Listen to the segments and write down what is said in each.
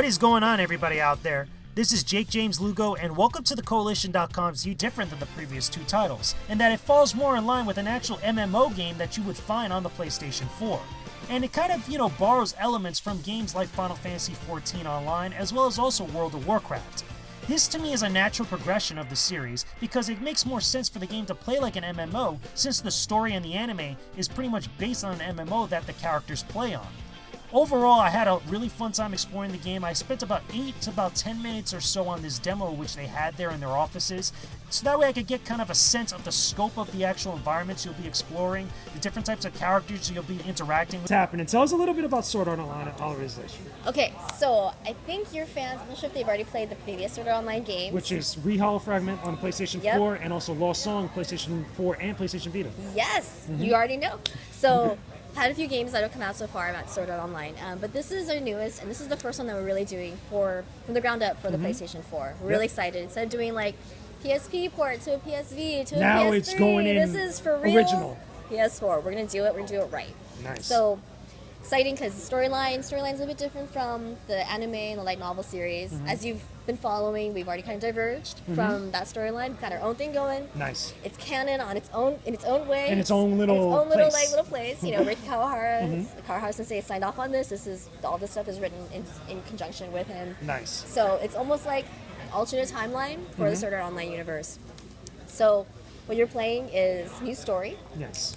is going on, everybody out there? This is Jakejames Lugo, and welcome to the Koalition.com's view different than the previous two titles, in that it falls more in line with an actual MMO game that you would find on the PlayStation 4. And it kind of, borrows elements from games like Final Fantasy XIV Online, as well as also World of Warcraft. This to me is a natural progression of the series, because it makes more sense for the game to play like an MMO, since the story in the anime is pretty much based on an MMO that the characters play on. Overall, I had a really fun time exploring the game. I spent about 8 to about 10 minutes or so on this demo which they had there in their offices, so that way I could get kind of a sense of the scope of the actual environments you'll be exploring, the different types of characters you'll be interacting with. What's happening? Tell us a little bit about Sword Art Online Authorization. Okay, so I think your fans, I'm not sure if they've already played the previous Sword Art Online games. Which is Rehollow Fragment on PlayStation 4 and also Lost Song, PlayStation 4 and PlayStation Vita. Yes, you already know. So had a few games that have come out so far about Sword Art Online, but this is our newest, and this is the first one that we're really doing from the ground up for the PlayStation 4. We're really excited. Instead of doing like PSP port to a PSV to a now PS3, it's going in this is for real original PS4. We're gonna do it. We're gonna do it right. Nice. So exciting because the storyline's a little bit different from the anime and the light novel series. As you've been following, we've already kind of diverged from that storyline. We've got our own thing going. Nice. It's canon on its own way. In its own little place. You know, Ricky Kawahara, Kawahara Sensei signed off on this. All this stuff is written in conjunction with him. Nice. So it's almost like an alternate timeline for the Sword Art Online universe. So what you're playing is new story. Yes.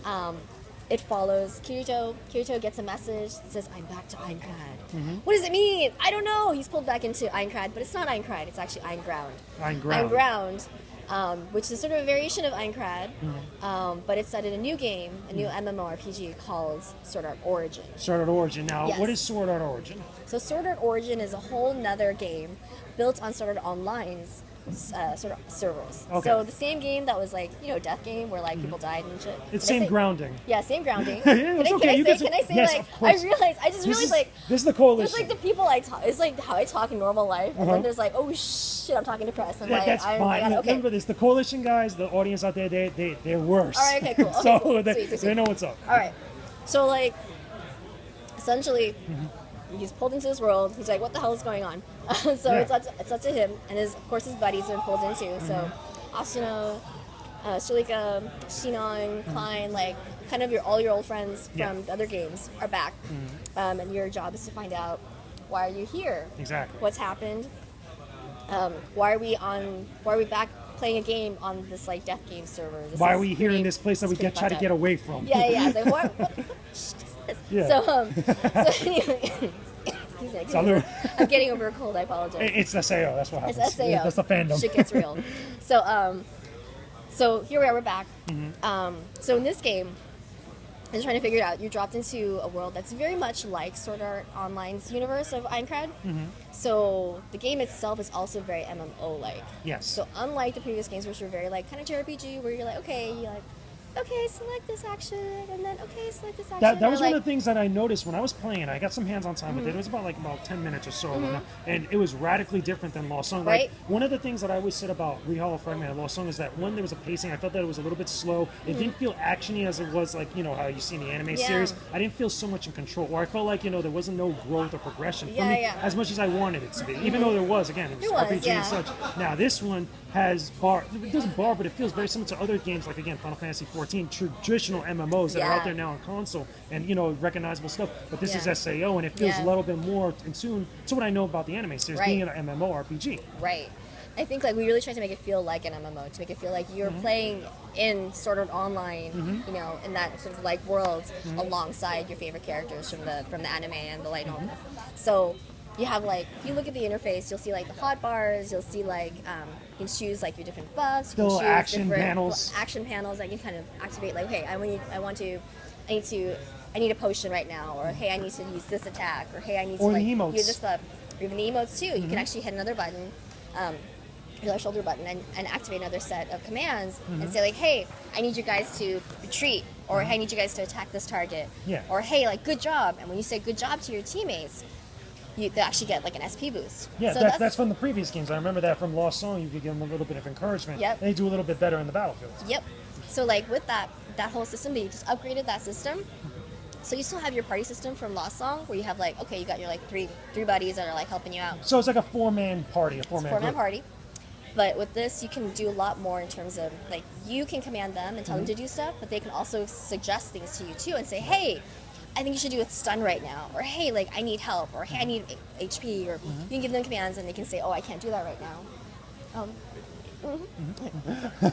It follows Kirito. Kirito gets a message that says, "I'm back to Aincrad." What does it mean? I don't know. He's pulled back into Aincrad, but it's not Aincrad. It's actually Ainground. Ainground, which is sort of a variation of Aincrad, but it's set in a new game, a new MMORPG called Sword Art Origin. Sword Art Origin. Now, what is Sword Art Origin? So Sword Art Origin is a whole nother game built on Sword Art Online's sort of servers. Okay. So the same game that was like, Death Game where like people died and shit. It's same grounding. Yeah, same grounding. Yeah, it's okay. Can I say yes, like, of course. I just realized like, this is the Koalition. There's like the people I talk, it's like how I talk in normal life, and then there's like, oh shit, I'm talking to press. And that's fine. Okay. Remember this, the Koalition guys, the audience out there, they're worse. All right, okay, cool. Okay, so cool. They Sweet. know what's up. All right. So like, essentially, he's pulled into this world. He's like, what the hell is going on? So it's up to him, and of course his buddies are pulled into. So Asuna, Shalika, Shinon, Klein, like kind of all your old friends from the other games are back, and your job is to find out, why are you here? Exactly. What's happened? Why are we back playing a game on this like Death Game server? Why are we here in this place that we try to get away from? Yeah. It's like, what is this? Yeah. So anyway, I'm getting over a cold. I apologize. It's SAO. That's what happens. It's SAO. That's the fandom. Shit gets real. So here we are. We're back. So in this game, I'm just trying to figure it out. You're dropped into a world that's very much like Sword Art Online's universe of Aincrad. So the game itself is also very MMO-like. Yes. So unlike the previous games, which were very like kind of JRPG, where you're like, okay, select this action, and then select this action. That was one of the things that I noticed when I was playing. I got some hands-on time with it. It was about 10 minutes or so, and it was radically different than Lost Song. Right. Like, one of the things that I always said about Rehollow Fragment and Lost Song is that when there was a pacing, I felt that it was a little bit slow. It didn't feel actiony as it was like how you see in the anime series. I didn't feel so much in control, or I felt like there wasn't no growth or progression for me as much as I wanted it to be. Even though there was, again, it was RPG and such. Now this one has it doesn't bar, but it feels very similar to other games like Final Fantasy XIV, traditional MMOs that are out there now on console, and recognizable stuff. But this is SAO, and it feels a little bit more in tune to what I know about the anime series being an MMORPG. Right. I think like we really tried to make it feel like an MMO, to make it feel like you're playing in Sword Art Online, in that sort of like world alongside your favorite characters from the anime and the light novel. So you have like, if you look at the interface, you'll see like the hotbars, you'll see like you can choose like your different buffs, still action panels that you kind of activate. Like, hey, I need a potion right now, or hey, I need to use this attack, or hey, I need to use this stuff. Or even the emotes too. You can actually hit another button, your left shoulder button, and activate another set of commands and say like, hey, I need you guys to retreat, or hey, I need you guys to attack this target, or hey, like, good job. And when you say good job to your teammates, they actually get like an SP boost. Yeah, so that's from the previous games. I remember that from Lost Song, you could give them a little bit of encouragement. Yep. They do a little bit better in the battlefield. Yep. So like with that whole system, they just upgraded that system. So you still have your party system from Lost Song, where you have like, okay, you got your like three buddies that are like helping you out. So it's like a four-man party, a four-man group. Party. But with this, you can do a lot more in terms of like you can command them and tell them to do stuff, but they can also suggest things to you too and say, hey, I think you should do a stun right now, or hey, like I need help, or hey, I need HP, or you can give them commands and they can say, oh, I can't do that right now.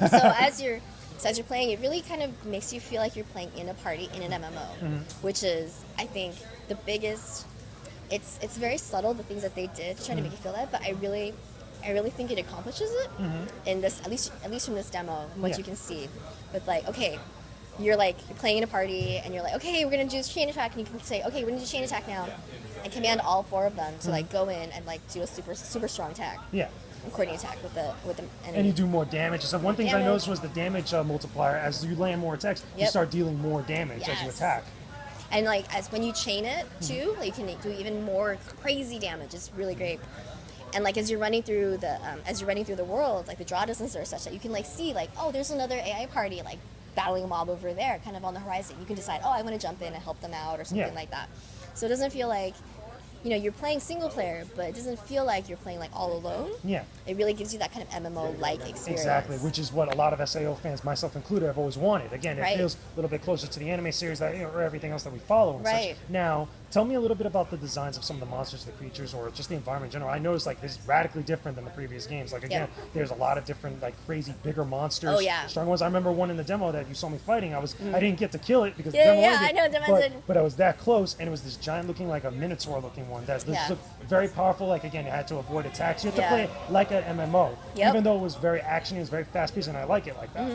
So as you're playing, it really kind of makes you feel like you're playing in a party in an MMO, which is, I think, the biggest. It's very subtle, the things that they did to try to make you feel that, but I really think it accomplishes it in this, at least from this demo, what you can see. With like, okay, you're playing in a party and you're like, okay, we're gonna do this chain attack, and you can say, okay, we're gonna do chain attack now, and command all four of them to like go in and like do a super strong attack. Yeah. Coordinate attack with the enemy. And you do more damage. So one thing I noticed was the damage multiplier. As you land more attacks, you start dealing more damage as you attack. And like as when you chain it too, like, you can do even more crazy damage. It's really great. And like as you're running through the world, like the draw distances are such that you can like see like, oh, there's another AI party like battling a mob over there, kind of on the horizon. You can decide, oh, I want to jump in and help them out or something like that. So it doesn't feel like, you know, you're playing single player, but it doesn't feel like you're playing like all alone. Yeah. It really gives you that kind of MMO-like experience. Exactly, which is what a lot of SAO fans, myself included, have always wanted. Again, it feels a little bit closer to the anime series that, you know, or everything else that we follow and such. Now, tell me a little bit about the designs of some of the monsters, the creatures, or just the environment in general. I noticed like this is radically different than the previous games. Like again, there's a lot of different like crazy bigger monsters, strong ones. I remember one in the demo that you saw me fighting. I didn't get to kill it because the demo ended, but I was that close, and it was this giant looking like a minotaur looking one that looked very powerful. Like again, you had to avoid attacks. You had to play it like an MMO, even though it was very actiony, it was very fast paced, and I like it like that.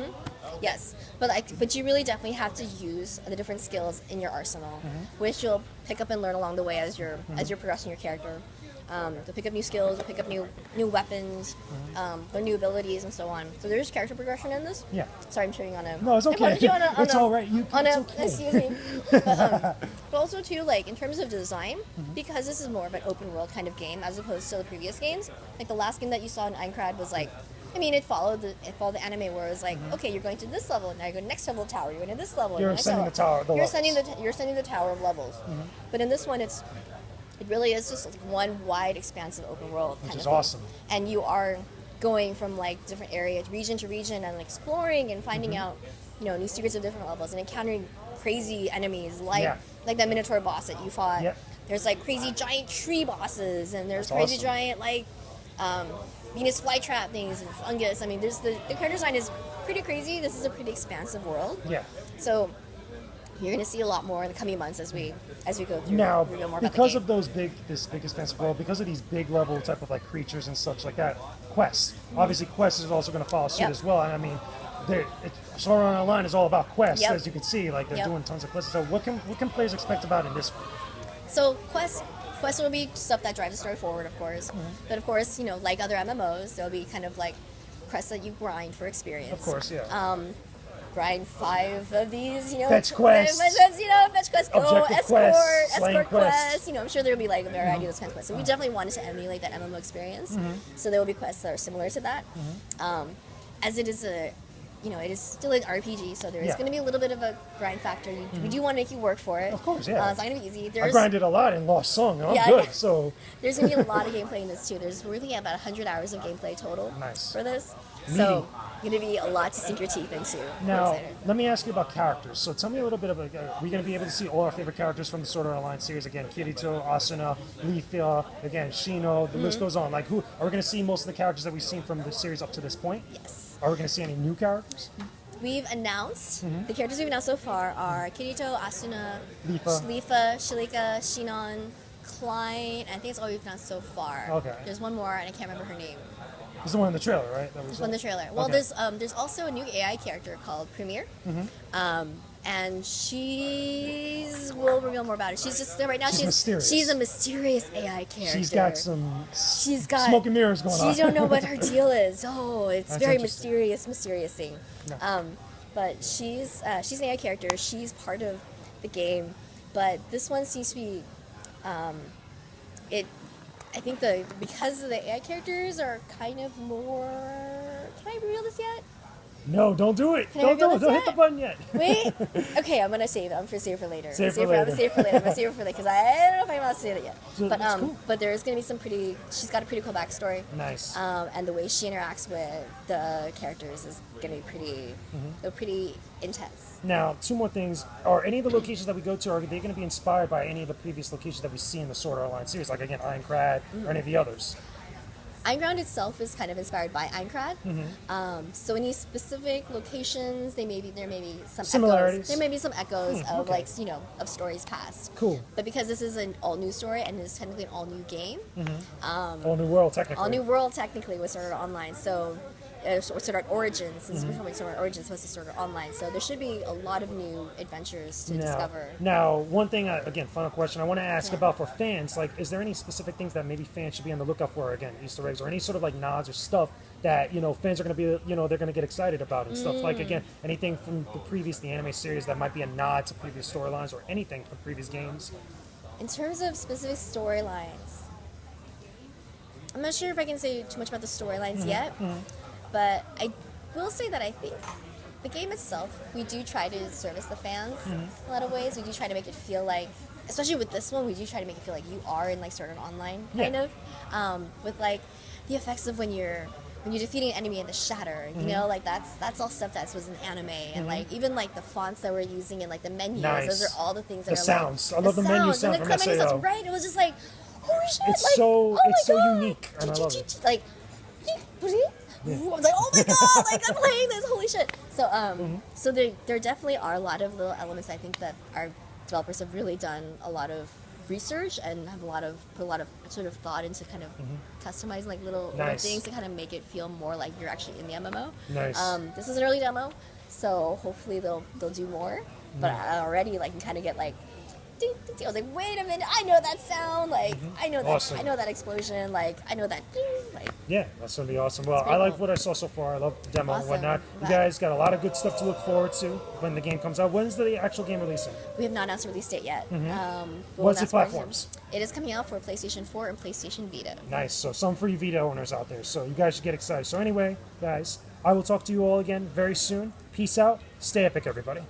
Yes, but you really definitely have to use the different skills in your arsenal, which you'll pick up and learn along the way as you're progressing your character. You'll pick up new skills, you'll pick up new weapons, learn new abilities, and so on. So there's character progression in this. Yeah. Sorry, I'm showing on a. No, it's okay. It's all right. Excuse me. But also too, like in terms of design, because this is more of an open world kind of game as opposed to the previous games. Like the last game that you saw in Aincrad was like, I mean, it followed the anime where it was like, okay, you're going to this level, now you go to next level tower, you're going to this level. You're ascending the tower. You're ascending the tower of levels. But in this one, it really is just like one wide, expansive open world. Which is awesome. And you are going from like different areas, region to region, and exploring and finding out, you know, new secrets of different levels and encountering crazy enemies like that Minotaur boss that you fought. There's like crazy giant tree bosses, and there's crazy giant like Venus flytrap things and fungus. I mean, the character design is pretty crazy. This is a pretty expansive world. Yeah. So you're going to see a lot more in the coming months as we go through. Now, because of this big expansive world, because of these big level type of like creatures and such like that, quests. Obviously, quests is also going to follow suit as well. And I mean, Sword Art Online is all about quests, as you can see. Like they're doing tons of quests. So what can players expect about in this? So quests will be stuff that drives the story forward, of course. But of course, you know, like other MMOs, there'll be kind of like quests that you grind for experience. Of course, yeah. Grind 5 of these, you know. Fetch quests. Fetch quests, go, escort quests. quests. You know, I'm sure there'll be like a variety of those kind of quests. So we definitely wanted to emulate that MMO experience. So there will be quests that are similar to that. As it is it is still an RPG, so there is going to be a little bit of a grind factor. We do want to make you work for it. Of course, yeah. It's not going to be easy. I grinded a lot in Lost Song. I'm good, so. There's going to be a lot of gameplay in this, too. There's really about 100 hours of gameplay total for this. So, going to be a lot to sink your teeth into. Now, let me ask you about characters. So tell me a little bit about, we're going to be able to see all our favorite characters from the Sword Art Online series. Again, Kirito, Asuna, Leafia, again, Shino, the list goes on. Like, are we going to see most of the characters that we've seen from the series up to this point? Yes. Are we going to see any new characters? We've announced, the characters we've announced so far are Kirito, Asuna, Leafa, Shilika, Shinon, Klein, and I think it's all we've announced so far. Okay. There's one more, and I can't remember her name. It's the one in the trailer, right? That was one in the trailer. Well, there's also a new AI character called Premier, and we'll reveal more about it. She's just right now. She's mysterious. She's a mysterious AI character. She's got smoke and mirrors going on. She don't know what her deal is. Oh, it's very mysterious thing. No. But she's an AI character. She's part of the game, but this one seems to be I think because the AI characters are kind of more. Can I reveal this yet? No, don't do it. Can I Don't reveal do it. Don't this hit the button yet. Wait. Okay, I'm gonna save it. I'm gonna save it for later. Save it I'm for gonna save it for later. I'm gonna save it for later because I don't know if I'm allowed to say it yet. So But that's cool. but there is gonna be some pretty. She's got a pretty cool backstory. Nice. And the way she interacts with the characters is gonna be pretty intense. Now, two more things. Are any of the locations that we go to, are they going to be inspired by any of the previous locations that we see in the Sword Art Online series? Like, again, Ironclad or any of the others? Ironground itself is kind of inspired by Ironclad. So any specific locations, there may be some Similarities. echoes. There may be some echoes of okay. of stories past. Cool. But because this is an all new story and it's technically an all new game, All New World, technically. all new world technically was Sword Art Online. So Sword Art Origins, since we're talking Sword Art Origins, was Sword Art Online. So there should be a lot of new adventures to discover. Now, one thing, again, final question I want to ask about for fans, like, is there any specific things that maybe fans should be on the lookout for, again, Easter eggs, or any sort of, like, nods or stuff that, fans are going to be, they're going to get excited about and stuff? Like, again, anything from the anime series that might be a nod to previous storylines or anything from previous games? In terms of specific storylines, I'm not sure if I can say too much about the storylines yet, but I will say that I think the game itself, we do try to service the fans in a lot of ways. We do try to make it feel like, especially with this one, we do try to make it feel like you are in like Sword Art Online, kind of, with like the effects of when you're defeating an enemy in the shatter, like that's all stuff that was in anime, and like even like the fonts that we're using and like the menus, those are all the things that the are sounds. like I love the menu sound and from the menu SAO. sounds, right? It was just like, holy shit! It's like, so oh my it's so God. unique, and I love it. Like, I was like, oh my God! Like I'm playing this, holy shit! So so there definitely are a lot of little elements I think that our developers have really done a lot of research and have put a lot of sort of thought into kind of customizing like little things to kind of make it feel more like you're actually in the MMO. Nice. This is an early demo, so hopefully they'll do more. But I already like can kind of get like, ding, ding, ding. I was like, wait a minute, I know that sound. Like I know that Awesome. I know that explosion. Like I know that ding. Like Yeah, that's going to be awesome. Well, pretty I like cool. what I saw so far. I love the demo and Awesome. whatnot. You Right. guys got a lot of good stuff to look forward to when the game comes out. When's the actual game releasing? we have not announced a release date yet. We'll What's the announce more platforms? soon. It is coming out for PlayStation 4 and PlayStation Vita. Nice. So some for you Vita owners out there. So you guys should get excited. So anyway, guys, I will talk to you all again very soon. Peace out. Stay epic, everybody.